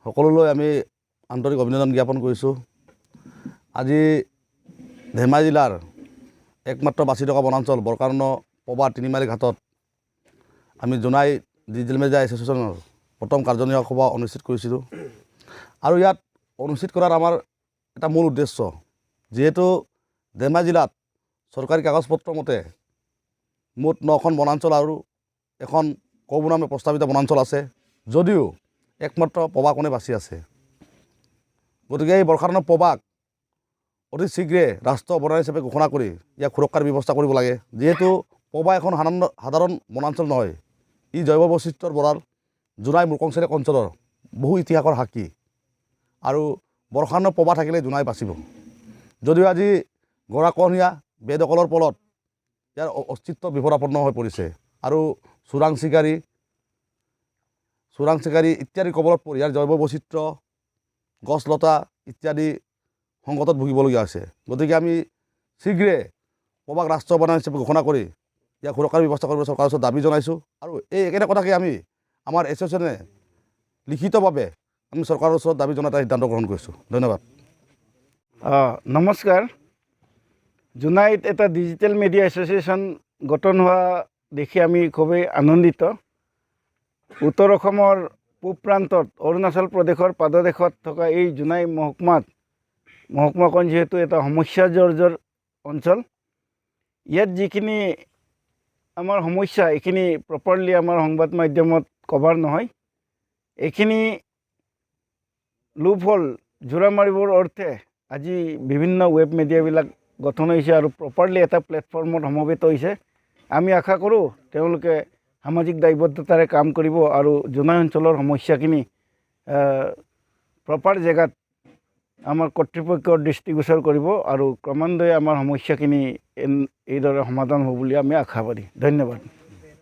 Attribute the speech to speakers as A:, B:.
A: সকলোলৈ আমি আন্তৰিক অভিনন্দন জ্ঞাপন কৰিছোঁ। আজি ধেমাজি জিলাৰ একমাত্ৰ বাচি থকা বনাঞ্চল বৰকাৰণ্য পবা তিনিমাইল ঘাটত আমি জোনাই ডিজিটেল মিডিয়া এছ'চিয়েশ্যনৰ প্ৰথম কাৰ্যনিৰ্বাহক সভা অনুষ্ঠিত কৰিছিলোঁ। আৰু ইয়াত অনুষ্ঠিত কৰাৰ আমাৰ এটা মূল উদ্দেশ্য, যিহেতু ধেমাজি জিলাত চৰকাৰী কাগজ পত্ৰ মতে মুঠ 9খন বনাঞ্চল আৰু এখন কবু নামে প্ৰস্তাৱিত বনাঞ্চল আছে, যদিও একমাত্ৰ পবাখনে বাচি আছে। গতিকে এই বৰষাৰণত পবাক অতি শীঘ্ৰে ৰাষ্ট্ৰীয় অভয়াৰণ্য হিচাপে ঘোষণা কৰি ইয়াক সুৰক্ষাৰ ব্যৱস্থা কৰিব লাগে। যিহেতু পবা এখন সাধাৰণ বনাঞ্চল নহয়, ই জৈৱ বৈচিত্ৰ্যৰ ভঁৰাল, জোনাই মুকংচেৰেক অঞ্চলৰ বহু ইতিহাসৰ সাক্ষী। আৰু বৰষাৰণত পবা থাকিলে জোনাই বাচিব। যদিও আজি গৰাখহনীয়া বেদখলৰ ফলত ইয়াৰ অস্তিত্ব বিপদাপন্ন হৈ পৰিছে আৰু চোৰাং চিকাৰী ইত্যাদি কবলত পৰি ইয়াৰ জৈৱ বৈচিত্ৰ্য, গছ লতা ইত্যাদি সংকটত ভুগিবলগীয়া হৈছে। গতিকে আমি শীঘ্ৰে পবাক ৰাষ্ট্ৰীয় অভয়াৰণ্য হিচাপে ঘোষণা কৰি ইয়াক সুৰক্ষাৰ ব্যৱস্থা কৰিব চৰকাৰৰ ওচৰত দাবী জনাইছোঁ। আৰু এই একেটা কথাকে আমি আমাৰ এছ'চিয়েশ্যনে লিখিতভাৱে আমি চৰকাৰৰ ওচৰত দাবী জনাই এটা সিদ্ধান্ত গ্ৰহণ কৰিছোঁ। ধন্যবাদ।
B: নমস্কাৰ। জোনাইত এটা ডিজিটেল মিডিয়া এছ'চিয়েশ্যন গঠন হোৱা দেখি আমি খুবেই আনন্দিত। উত্তৰ অসমৰ পূব প্ৰান্তত অৰুণাচল প্ৰদেশৰ পাদদেশত থকা এই জোনাই মহকুমাখন যিহেতু এটা সমস্যাজৰ্জৰ অঞ্চল, ইয়াত যিখিনি আমাৰ সমস্যা এইখিনি প্ৰপাৰলি আমাৰ সংবাদ মাধ্যমত কভাৰ নহয়। এইখিনি লুপ হ'ল জোৰা মাৰিবৰ অৰ্থে আজি বিভিন্ন ৱেব মিডিয়াবিলাক গঠন হৈছে আৰু প্ৰপাৰলি এটা প্লেটফৰ্মত সমবেত হৈছে। আমি আশা কৰোঁ তেওঁলোকে সামাজিক দায়বদ্ধতাৰে কাম কৰিব আৰু জোনাই অঞ্চলৰ সমস্যাখিনি প্ৰপাৰ জেগাত আমাৰ কৰ্তৃপক্ষৰ দৃষ্টিগোচৰ কৰিব আৰু ক্ৰমান্বয়ে আমাৰ সমস্যাখিনি এইদৰে সমাধান হ'ব বুলি আমি আশাবাদী। ধন্যবাদ।